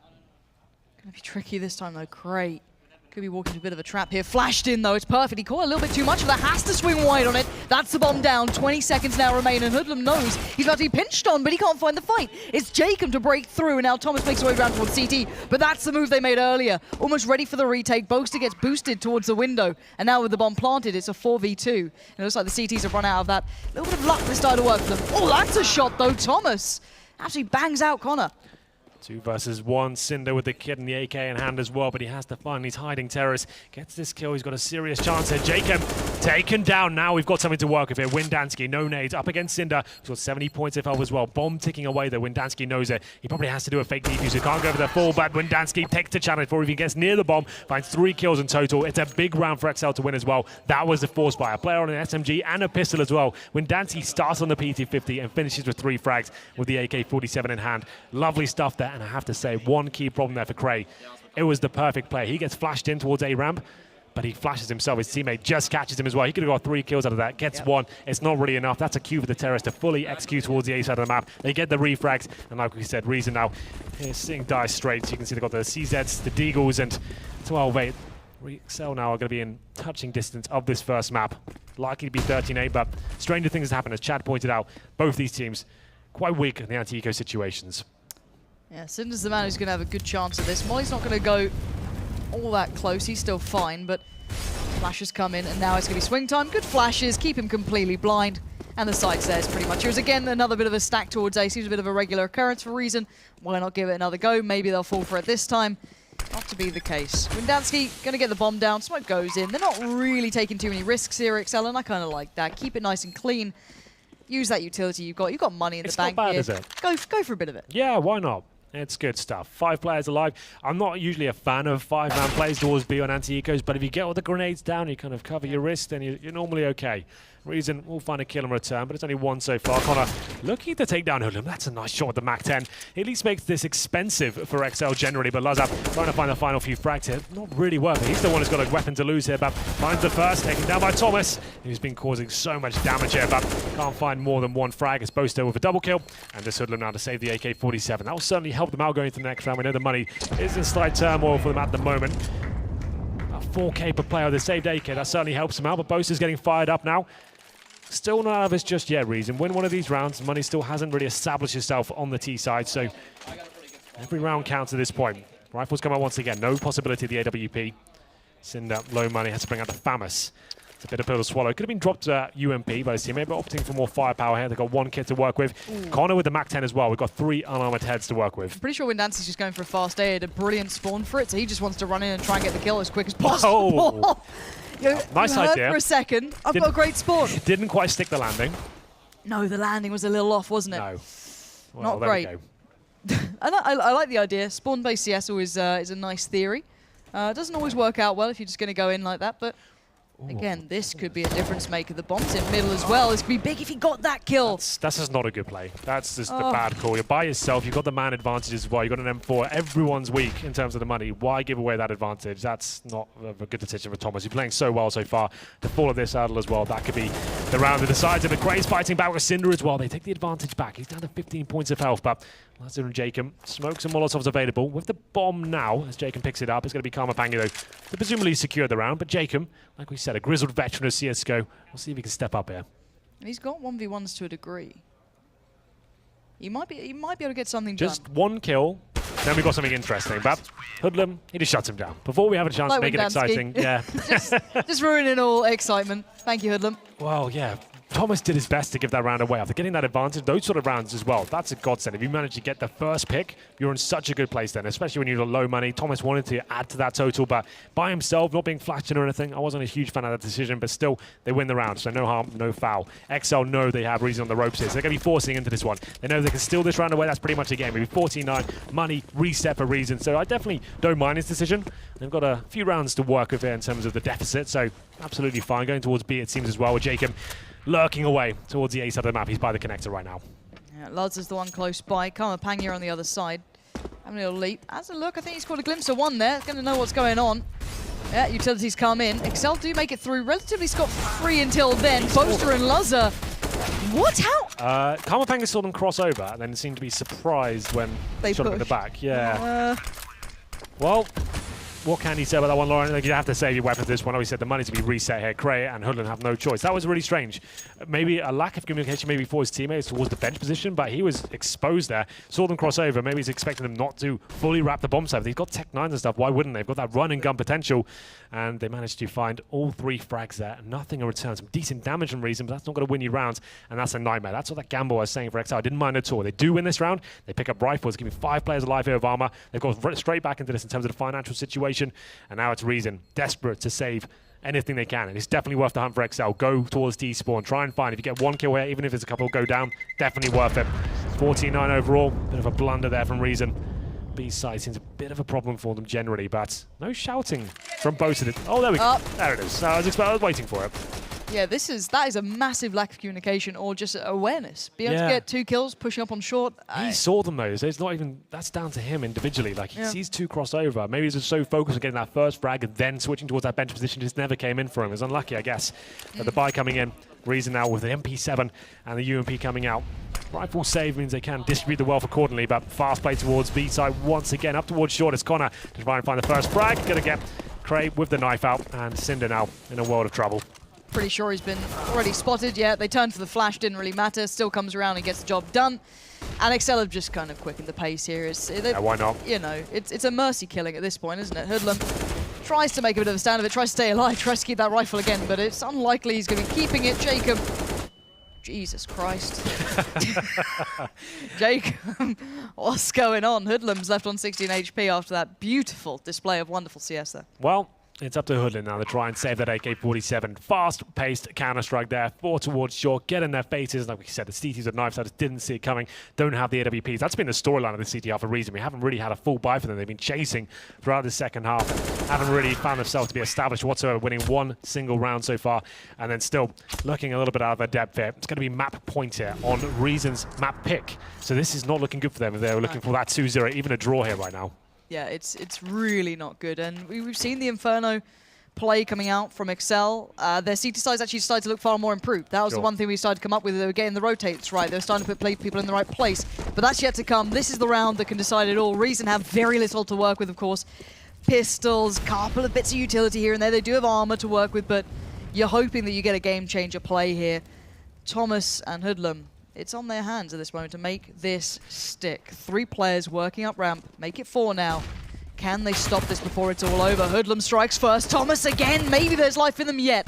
Gonna be tricky this time though. Great. Could be walking into a bit of a trap here. Flashed in though, it's perfect. He caught a little bit too much of that. Has to swing wide on it. That's the bomb down. 20 seconds now remain, and Hoodlum knows he's about to be pinched on, but he can't find the fight. It's Jacob to break through, and now Thomas makes his way around towards CT, but that's the move they made earlier. Almost ready for the retake. Boaster gets boosted towards the window, and now with the bomb planted, it's a 4v2. And it looks like the CTs have run out of that. A little bit of luck this started to work for them. Oh, that's a shot though. Thomas actually bangs out Connor. 2 versus 1. Cinder with the kid and the AK in hand as well, but he has to find these hiding terrorists. Gets this kill, he's got a serious chance here. Jacob taken down. Now we've got something to work with here. Windansky, no nades, up against Cinder. He's got 70 points of health as well. Bomb ticking away there. Windansky knows it. He probably has to do a fake defuse. He can't go for the full, but Windansky takes the challenge before he even gets near the bomb. Finds 3 kills in total. It's a big round for exceL to win as well. That was the force by a player on an SMG and a pistol as well. Windansky starts on the PT50 and finishes with 3 frags with the AK-47 in hand. Lovely stuff there, and I have to say, 1 key problem there for Cray. It was the perfect play. He gets flashed in towards A-ramp, but he flashes himself. His teammate just catches him as well. He could have got 3 kills out of that. Gets 1. It's not really enough. That's a cue for the terrorists to fully execute towards the A side of the map. They get the refrags, and like we said, Reason now is seeing die straight. So you can see they've got the CZs, the Deagles, and 12-8. exceL now are going to be in touching distance of this first map. Likely to be 13-8, but stranger things happen. As Chad pointed out, both these teams quite weak in the anti-eco situations. Yeah, Cinder's the man who's going to have a good chance of this. Molly's not going to go all that close. He's still fine, but flashes come in, and now it's going to be swing time. Good flashes, keep him completely blind. And the site's there is pretty much. Here's again another bit of a stack towards A. Seems a bit of a regular occurrence for Reason. Why not give it another go? Maybe they'll fall for it this time. Not to be the case. Windansky going to get the bomb down. Smoke goes in. They're not really taking too many risks here, exceL, and I kind of like that. Keep it nice and clean. Use that utility you've got. You've got money in the bank here. It's not bad, is it? Go for a bit of it. Yeah, why not? It's good stuff. 5 players alive. I'm not usually a fan of 5-man plays towards B on anti-ecos, but if you get all the grenades down, you kind of cover your wrist, and you're normally okay. Reason we'll find a kill in return, but it's only 1 so far. Connor looking to take down Hoodlum. That's a nice shot with the Mac-10. It at least makes this expensive for exceL generally, but Lazap trying to find the final few frags here. Not really worth it. He's the one who's got a weapon to lose here, but finds the first, taken down by Thomas, who's been causing so much damage here, but can't find more than 1 frag. It's Bosto with a double kill, and this Hoodlum now to save the AK-47. That will certainly help them out going into the next round. We know the money is in slight turmoil for them at the moment. 4K per player, the saved AK, that certainly helps them out, but Bosto's getting fired up now. Still not out of this just yet, Reason. Win one of these rounds, money still hasn't really established itself on the T side, so every round counts at this point. Rifles come out once again, no possibility of the AWP. Cinder, low money, has to bring out the FAMAS. It's a bit of pill to swallow. Could have been dropped UMP by his teammate, but opting for more firepower here. They've got 1 kit to work with. Connor with the Mac-10 as well. We've got 3 unarmored heads to work with. I'm pretty sure Windancy's just going for a fast A. Had a brilliant spawn for it, so he just wants to run in and try and get the kill as quick as possible. Oh. Nice you heard idea. For a second, I've got a great spawn. Didn't quite stick the landing. No, the landing was a little off, wasn't it? No. Well, Not great. I like the idea. Spawn-based CS is a nice theory. It doesn't always work out well if you're just going to go in like that, but again, this could be a difference maker. The bomb's in middle as well. This could be big if he got that kill. That's just not a good play. That's just the bad call. You're by yourself. You've got the man advantage as well. You've got an M4. Everyone's weak in terms of the money. Why give away that advantage? That's not a good decision for Thomas. He's playing so well so far. To fall of this hurdle as well, that could be the round that decides it. But Gray's fighting back with Cinder as well. They take the advantage back. He's down to 15 points of health, but Lazar and Jacob, smokes and Molotovs available. With the bomb now, as Jacob picks it up, it's going to be Karma Pangi, though, to presumably secure the round. But Jacob, like we said, a grizzled veteran of CSGO. We'll see if he can step up here. He's got 1v1s to a degree. He might be able to get something just done. 1 kill, then we got something interesting. But Hoodlum, he just shuts him down. Before we have a chance to make it exciting. Yeah. just ruining all excitement. Thank you, Hoodlum. Well, yeah. Thomas did his best to give that round away. After getting that advantage, those sort of rounds as well, that's a godsend. If you manage to get the first pick, you're in such a good place then, especially when you're low money. Thomas wanted to add to that total, but by himself, not being flashed in or anything, I wasn't a huge fan of that decision, but still, they win the round, so no harm, no foul. exceL know they have Reason on the ropes here, so they're going to be forcing into this one. They know they can steal this round away, that's pretty much a game. Maybe 14-9, money, reset for Reason, so I definitely don't mind his decision. They've got a few rounds to work with here in terms of the deficit, so absolutely fine. Going towards B, it seems as well, with Jacob lurking away towards the A side of the map. He's by the connector right now. Yeah, Luz is the one close by. Karma Pangi on the other side. Having a little leap. Has a look. I think he's caught a glimpse of one there. Going to know what's going on. Yeah, utilities come in. exceL do make it through relatively scot-free until then. Boaster and Luzza. What? How? Karma Pangi saw them cross over and then seemed to be surprised when they shot him in the back. Yeah. Well, what can you say about that one, Lauren? Like, you have to save your weapons this one. We said the money to be reset here. Cray and Hoodlum have no choice. That was really strange. Maybe a lack of communication maybe for his teammates towards the bench position, but he was exposed there. Saw them cross over. Maybe he's expecting them not to fully wrap the bomb site. They've got Tech 9s and stuff. Why wouldn't they? They've got that run and gun potential, and they managed to find all 3 frags there. Nothing in return. Some decent damage and Reason, but that's not going to win you rounds, and that's a nightmare. That's what that gamble I was saying for exceL. I didn't mind at all. They do win this round. They pick up rifles, giving 5 players alive here of armor. They've gone straight back into this in terms of the financial situation, and now it's Reason, desperate to save anything they can, and it's definitely worth the hunt for exceL. Go towards T-spawn, try and find. If you get 1 kill here, even if there's a couple go down, definitely worth it. 14-9 overall, bit of a blunder there from Reason. B side seems a bit of a problem for them generally, but no shouting from both of them. Oh, there we go. There it is. I was waiting for it. Yeah, that is a massive lack of communication or just awareness. Be able to get 2 kills, pushing up on short. He saw them though, so it's not even, that's down to him individually. Like, he sees 2 cross over. Maybe he's just so focused on getting that first frag and then switching towards that bench position just never came in for him. It was unlucky, I guess. But the buy coming in, Reason now with the MP7 and the UMP coming out. Rifle save means they can distribute the wealth accordingly, but fast play towards B side once again, up towards short. It's Connor to try and find the first frag. Gonna get Cray with the knife out, and Cinder now in a world of trouble. Pretty sure he's been already spotted. Yeah, they turned for the flash, didn't really matter. Still comes around and gets the job done. And exceL have just kind of quickened the pace here. Why not? You know, it's a mercy killing at this point, isn't it? Hoodlum tries to make a bit of a stand of it, tries to stay alive, tries to keep that rifle again, but it's unlikely he's going to be keeping it. Jacob. Jesus Christ. Jacob, what's going on? Hoodlum's left on 16 HP after that beautiful display of wonderful CS there. Well, It's up to Hoodlum now to try and save that AK-47. Fast-paced counter-strike there. 4 towards short. Get in their faces. Like we said, the CTs with knives, I just didn't see it coming. Don't have the AWPs. That's been the storyline of the CT for a reason. We haven't really had a full buy for them. They've been chasing throughout the second half and haven't really found themselves to be established whatsoever, winning one single round so far, and then still looking a little bit out of their depth here. It's going to be map point here on Reason's map pick. So this is not looking good for them if they're looking for that 2-0, even a draw here right now. Yeah, it's really not good. And we've seen the Inferno play coming out from exceL. Their CT sides actually started to look far more improved. That was the one thing we started to come up with. They were getting the rotates right. They were starting to put people in the right place. But that's yet to come. This is the round that can decide it all. Reason have very little to work with, of course. Pistols, couple of bits of utility here and there. They do have armor to work with, but you're hoping that you get a game-changer play here. Thomas and Hoodlum, it's on their hands at this moment to make this stick. 3 players working up ramp. Make it 4 now. Can they stop this before it's all over? Hoodlum strikes first. Thomas again. Maybe there's life in them yet.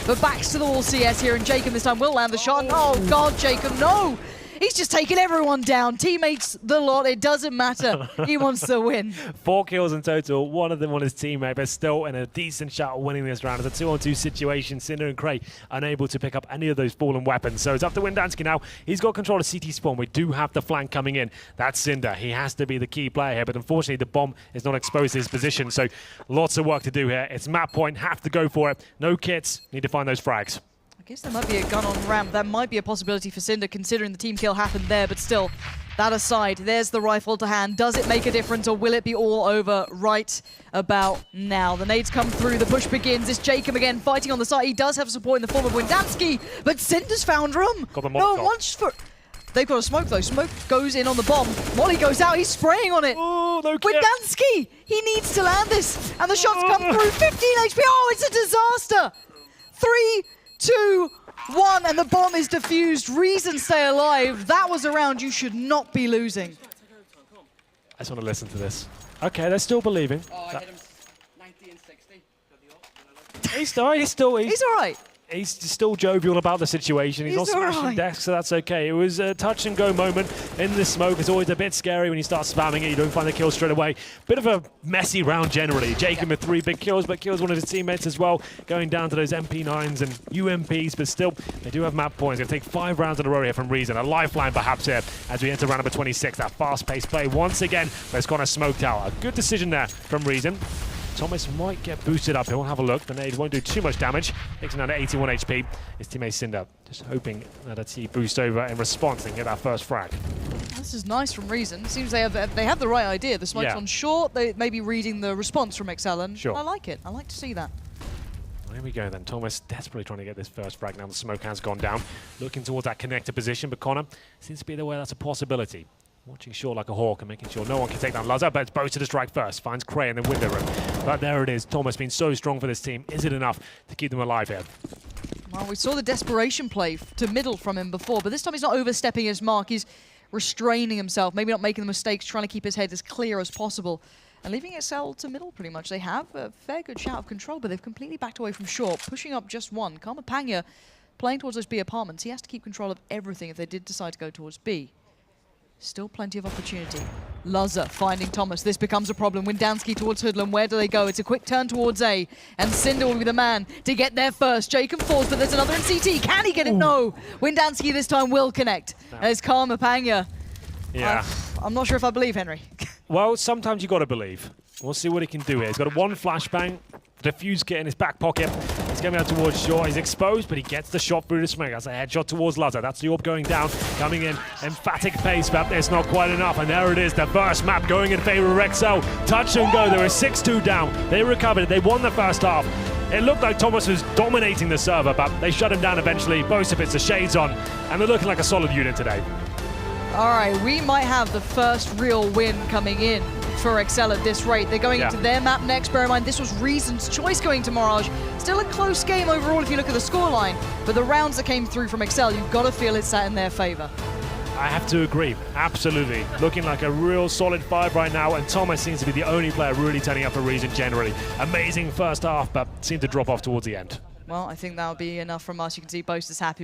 But backs to the wall CS here, and Jacob this time will land the shot. Oh, God, Jacob, no! He's just taking everyone down. Teammates, the lot, it doesn't matter. He wants to win. 4 kills in total, one of them on his teammate, but still in a decent shot of winning this round. It's a 2-on-2 situation. Cinder and Cray unable to pick up any of those fallen weapons. So it's up to Windansky now. He's got control of CT spawn. We do have the flank coming in. That's Cinder. He has to be the key player here, but unfortunately the bomb is not exposed to his position. So lots of work to do here. It's map point. Have to go for it. No kits. Need to find those frags. I guess there might be a gun on ramp. That might be a possibility for Cinder, considering the team kill happened there, but still, that aside, there's the rifle to hand. Does it make a difference, or will it be all over right about now? The nades come through, the push begins. It's Jacob again fighting on the side. He does have support in the form of Windansky, but Cinder's found room. No one wants for... They've got a smoke though. Smoke goes in on the bomb. Molly goes out, he's spraying on it. Oh, no kill. Windansky, he needs to land this, and the shots come through. 15 HP, oh, it's a disaster. 3, 2, 1, and the bomb is defused. Reason stay alive. That was a round you should not be losing. I just want to listen to this. Okay, they're still believing. Oh, I hit him 90 and 60. He's all right. He's still jovial about the situation. He's not smashing desks, so that's okay. It was a touch and go moment in the smoke. It's always a bit scary when you start spamming it. You don't find the kill straight away. Bit of a messy round generally. Jacob with 3 big kills, but kills one of his teammates as well, going down to those MP9s and UMPs, but still, they do have map points. Going to take 5 rounds in a row here from Reason. A lifeline perhaps here as we enter round number 26. That fast-paced play once again, but it's gone a smoked out. A good decision there from Reason. Thomas might get boosted up here. We'll have a look. The nade won't do too much damage. Takes him down to 81 HP. His teammate Cinder just hoping that a T boost over in response and get that first frag. This is nice from Reason. Seems they have the right idea. The smoke's on short. They may be reading the response from exceL, and I like it. I like to see that. Well, here we go then. Thomas desperately trying to get this first frag. Now the smoke has gone down. Looking towards that connector position, but Connor seems to be the way that's a possibility. Watching short like a hawk and making sure no one can take down Lazar, but it's Bosa to strike first. Finds Cray in the window room. But there it is. Thomas being so strong for this team. Is it enough to keep them alive here? Well, we saw the desperation play to middle from him before, but this time he's not overstepping his mark. He's restraining himself, maybe not making the mistakes, trying to keep his head as clear as possible. And leaving exceL to middle pretty much. They have a fair good shout of control, but they've completely backed away from short, pushing up just one. Karma Panga playing towards those B apartments. He has to keep control of everything if they did decide to go towards B. Still plenty of opportunity. Lazar finding Thomas. This becomes a problem. Windansky towards Hoodlum. Where do they go? It's a quick turn towards A. And Cinder will be the man to get there first. Jacob falls, but there's another in CT. Can he get it? No. Windansky this time will connect. And it's Karma Panga. Yeah. I'm not sure if I believe, Henry. Well, sometimes you got to believe. We'll see what he can do here. He's got 1 flashbang. The defuse kit in his back pocket. He's going out towards short. He's exposed, but he gets the shot through the smoke. That's a headshot towards Lazar. That's the orb going down, coming in. Emphatic pace, but it's not quite enough. And there it is, the first map going in favor of exceL. Touch and go. They were 6-2 down. They recovered it. They won the first half. It looked like Thomas was dominating the server, but they shut him down eventually. Bosa puts the shades on, and they're looking like a solid unit today. All right, we might have the first real win coming in for exceL at this rate. They're going into their map next. Bear in mind, this was Reason's choice going to Mirage. Still a close game overall if you look at the scoreline, but the rounds that came through from exceL, you've got to feel it's sat in their favor. I have to agree, absolutely. Looking like a real solid 5 right now, and Thomas seems to be the only player really turning up for Reason generally. Amazing first half, but seemed to drop off towards the end. Well, I think that'll be enough from us. You can see Boast is happy with